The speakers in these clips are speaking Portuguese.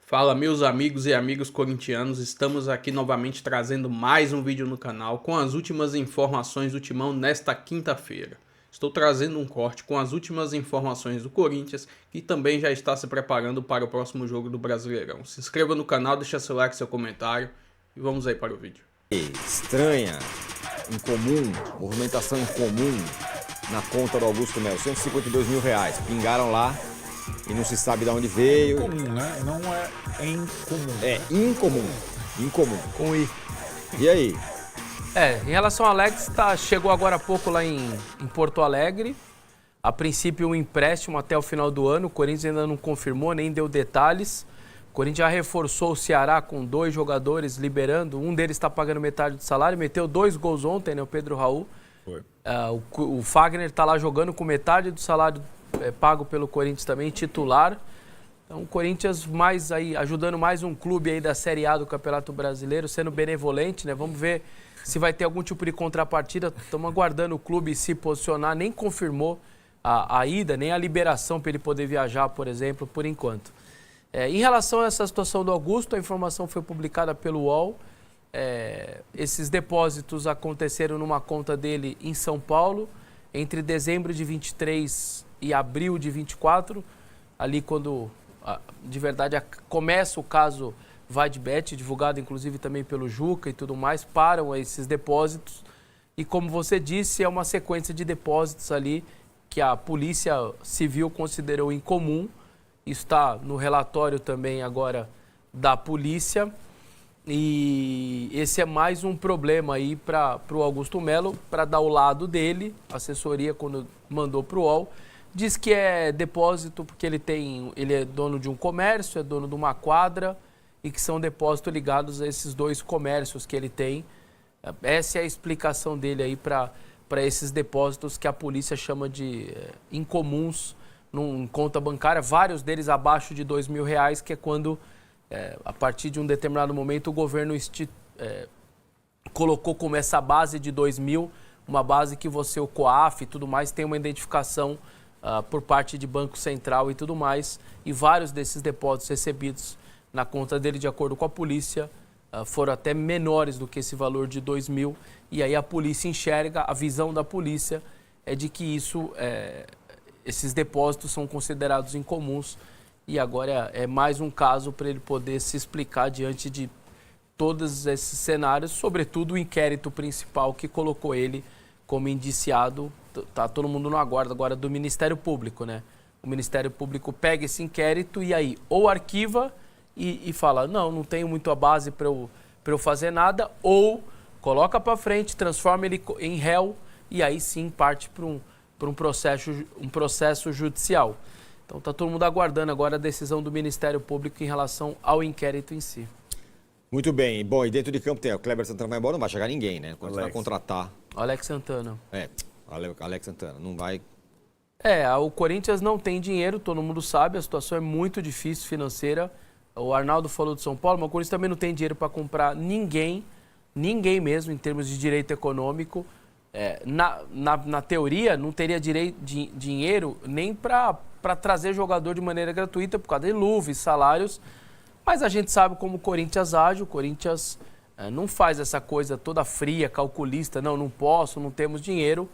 Fala, meus amigos e amigas corintianos, estamos aqui novamente trazendo mais um vídeo no canal com as últimas informações do Timão nesta quinta-feira. Estou trazendo um corte com as últimas informações do Corinthians, que também já está se preparando para o próximo jogo do Brasileirão. Se inscreva no canal, deixa seu like, seu comentário e vamos aí para o vídeo. Estranha, incomum, movimentação incomum na conta do Augusto Melo, R$152 mil, pingaram lá e não se sabe de onde veio. Incomum, né? Não é incomum. É incomum. Com I. E aí? Em relação ao Alex, chegou agora há pouco lá em Porto Alegre. A princípio, um empréstimo até o final do ano. O Corinthians ainda não confirmou, nem deu detalhes. O Corinthians já reforçou o Ceará com 2 jogadores liberando. Um deles está pagando metade do salário. Meteu 2 gols ontem, né? O Pedro Raul. Foi. O Fagner está lá jogando com metade do salário pago pelo Corinthians também, titular. Então o Corinthians mais aí, ajudando mais um clube aí da Série A do Campeonato Brasileiro, sendo benevolente, né? Vamos ver se vai ter algum tipo de contrapartida. Estamos aguardando o clube se posicionar, nem confirmou a ida, nem a liberação para ele poder viajar, por exemplo, por enquanto. Em relação a essa situação do Augusto, a informação foi publicada pelo UOL. Esses depósitos aconteceram numa conta dele em São Paulo, entre dezembro de 23 e abril de 24, ali quando, de verdade, começa o caso Vadbet, divulgado inclusive também pelo Juca e tudo mais, param esses depósitos. E como você disse, é uma sequência de depósitos ali que a Polícia Civil considerou incomum. Isso está no relatório também agora da polícia. E esse é mais um problema aí para o Augusto Melo, para dar o lado dele. A assessoria, quando mandou para o UOL, diz que é depósito porque ele é dono de um comércio, é dono de uma quadra e que são depósitos ligados a esses 2 comércios que ele tem. Essa é a explicação dele aí para esses depósitos que a polícia chama de incomuns em conta bancária, vários deles abaixo de R$2 mil, que é quando, a partir de um determinado momento, o governo colocou como essa base de 2 mil, uma base que você, o COAF e tudo mais, tem uma identificação por parte de Banco Central e tudo mais, e vários desses depósitos recebidos na conta dele, de acordo com a polícia, foram até menores do que esse valor de 2 mil, e aí a polícia enxerga, a visão da polícia é de que esses depósitos são considerados incomuns, e agora é mais um caso para ele poder se explicar diante de todos esses cenários, sobretudo o inquérito principal que colocou ele como indiciado. Tá todo mundo no aguardo agora do Ministério Público, né? O Ministério Público pega esse inquérito e aí ou arquiva e fala, não tenho muito a base para eu fazer nada, ou coloca para frente, transforma ele em réu e aí sim parte para um processo judicial. Então tá todo mundo aguardando agora a decisão do Ministério Público em relação ao inquérito em si. Muito bem. Bom, e dentro de campo tem o Kleber Santana, vai embora, não vai chegar ninguém, né? Quando você vai contratar... Alex Santana. Alex Santana, não vai... O Corinthians não tem dinheiro, todo mundo sabe, a situação é muito difícil financeira. O Arnaldo falou do São Paulo, mas o Corinthians também não tem dinheiro para comprar ninguém mesmo, em termos de direito econômico. Na teoria, não teria dinheiro nem para trazer jogador de maneira gratuita por causa de luvas, salários. Mas a gente sabe como o Corinthians age, o Corinthians não faz essa coisa toda fria, calculista, não posso, não temos dinheiro.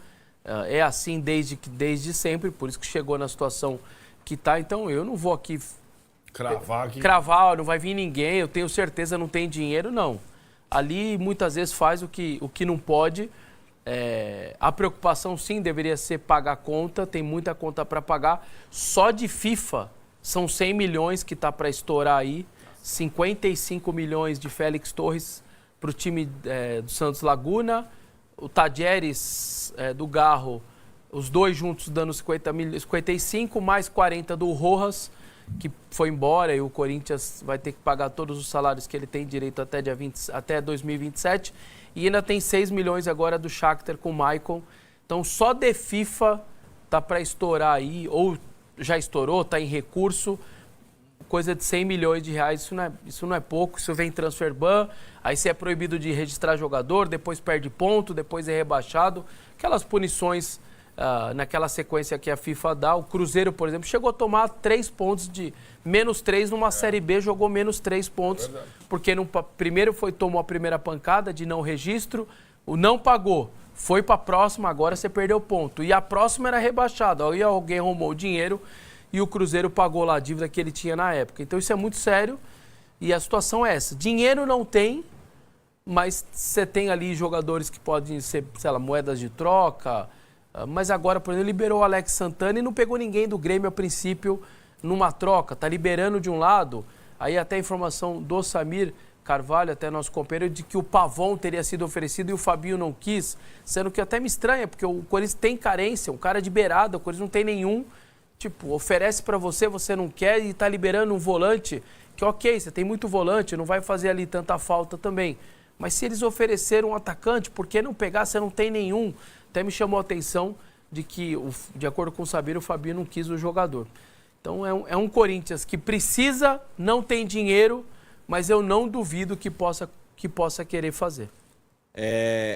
É assim desde sempre, por isso que chegou na situação que está. Então eu não vou aqui cravar, não vai vir ninguém, eu tenho certeza não tem dinheiro, não. Ali muitas vezes faz o que não pode. A preocupação sim deveria ser pagar a conta, tem muita conta para pagar. Só de FIFA são 100 milhões que está para estourar aí, 55 milhões de Félix Torres para o time do Santos Laguna, o Tadieres do Garro, os 2 juntos dando 55, mais 40 do Rojas, que foi embora, e o Corinthians vai ter que pagar todos os salários que ele tem direito até 2027, e ainda tem 6 milhões agora do Shakhtar com o Maicon. Então só de FIFA tá para estourar aí, ou já estourou, tá em recurso, coisa de 100 milhões de reais, isso não é pouco, isso vem transfer ban, aí você é proibido de registrar jogador, depois perde ponto, depois é rebaixado, aquelas punições naquela sequência que a FIFA dá. O Cruzeiro, por exemplo, chegou a tomar 3 pontos de -3 numa Série B, jogou -3 pontos, porque primeiro tomou a primeira pancada de não registro, o não pagou, foi para a próxima, agora você perdeu ponto. E a próxima era rebaixada, aí alguém arrumou o dinheiro e o Cruzeiro pagou lá a dívida que ele tinha na época. Então isso é muito sério e a situação é essa. Dinheiro não tem, mas você tem ali jogadores que podem ser, sei lá, moedas de troca. Mas agora, por exemplo, liberou o Alex Santana e não pegou ninguém do Grêmio a princípio numa troca. Tá liberando de um lado, aí até a informação do Samir Carvalho, até nosso companheiro, de que o Pavon teria sido oferecido e o Fabinho não quis, sendo que até me estranha, porque o Corinthians tem carência, um cara de beirada, o Corinthians não tem nenhum. Tipo, oferece para você, você não quer e tá liberando um volante, que ok, você tem muito volante, não vai fazer ali tanta falta também. Mas se eles ofereceram um atacante, por que não pegar? Você não tem nenhum. Até me chamou a atenção de que, de acordo com o Sabino, o Fabinho não quis o jogador. Então é um Corinthians que precisa, não tem dinheiro, mas eu não duvido que possa querer fazer.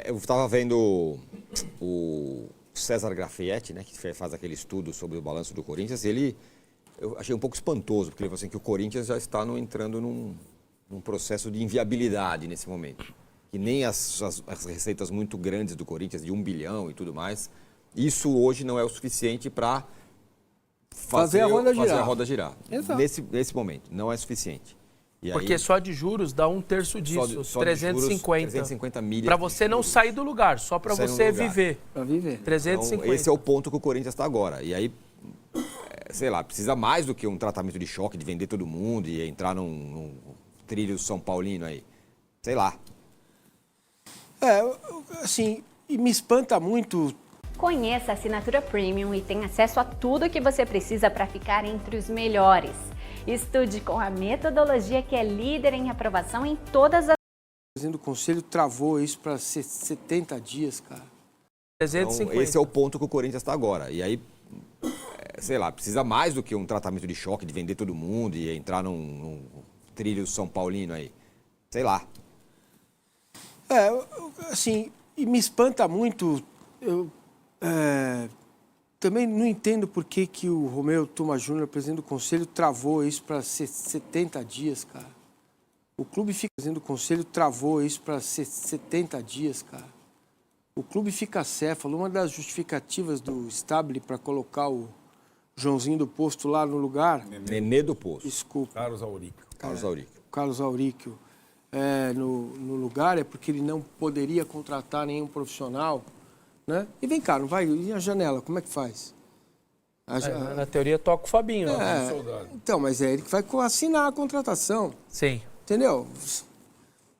Eu estava vendo o César Grafietti, né, que faz aquele estudo sobre o balanço do Corinthians, e eu achei um pouco espantoso, porque ele falou assim, que o Corinthians já está entrando num processo de inviabilidade nesse momento. Que nem as receitas muito grandes do Corinthians, de 1 bilhão e tudo mais, isso hoje não é o suficiente para fazer a roda girar. Exato. Nesse momento, não é suficiente. E porque aí, só de juros dá 1/3 disso, só 350. 350 milhas. Para você não sair do lugar, só para você viver. Para viver. 350. Então, esse é o ponto que o Corinthians está agora. E aí, sei lá, precisa mais do que um tratamento de choque, de vender todo mundo e entrar num trilho São Paulino aí. Sei lá. Assim, e me espanta muito. Conheça a assinatura Premium e tenha acesso a tudo que você precisa para ficar entre os melhores. Estude com a metodologia que é líder em aprovação em todas as... O presidente do conselho travou isso para 70 dias, cara. 350. Então, esse é o ponto que o Corinthians está agora. E aí, sei lá, precisa mais do que um tratamento de choque, de vender todo mundo e entrar num trilho São Paulino aí. Sei lá. Assim, e me espanta muito. Eu também não entendo por que o Romeu Thoma Júnior, presidente do conselho, travou isso para 70 dias, cara. O clube fica... O presidente do conselho travou isso para 70 dias, cara. O clube fica acéfalo. Uma das justificativas do Stabile para colocar o Joãozinho do Posto lá no lugar... Nenê do Posto. Desculpa. Carlos Aurico. Carlos Auríquio no lugar é porque ele não poderia contratar nenhum profissional, né? E vem cá, não vai? E a janela, como é que faz? Na teoria toca o Fabinho. Então, mas é ele que vai assinar a contratação. Sim. Entendeu?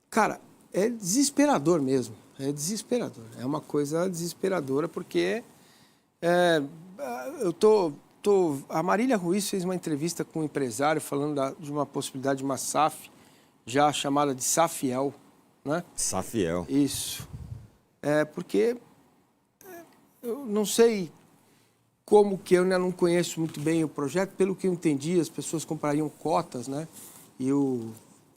Cara, é desesperador mesmo. É desesperador. É uma coisa desesperadora porque a Marília Ruiz fez uma entrevista com um empresário falando de uma possibilidade de uma SAF, já chamada de Safiel, né? Safiel. Isso. Porque eu não sei como que eu ainda não conheço muito bem o projeto. Pelo que eu entendi, as pessoas comprariam cotas, né? E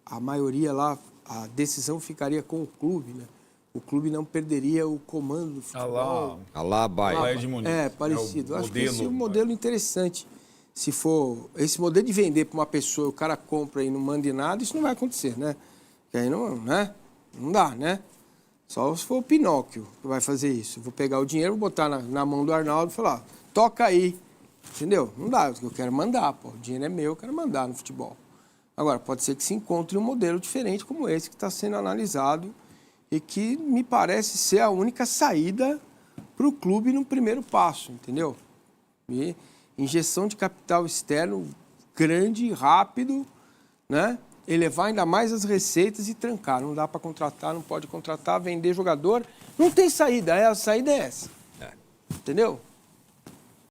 a maioria lá, a decisão ficaria com o clube, né? O clube não perderia o comando do futebol. Alá, Bayern de Munique. Parecido. Acho que esse é um modelo interessante. Se for esse modelo de vender para uma pessoa, o cara compra e não manda nada, isso não vai acontecer, né? E aí não, né? Não dá, né? Só se for o Pinóquio que vai fazer isso. Eu vou pegar o dinheiro, vou botar na mão do Arnaldo e falar, toca aí. Entendeu? Não dá, eu quero mandar, pô. O dinheiro é meu, eu quero mandar no futebol. Agora, pode ser que se encontre um modelo diferente como esse que está sendo analisado e que me parece ser a única saída para o clube no primeiro passo, entendeu? E injeção de capital externo grande, rápido, né? Elevar ainda mais as receitas e trancar. Não dá para contratar, não pode contratar, vender jogador. Não tem saída, a saída é essa. Entendeu?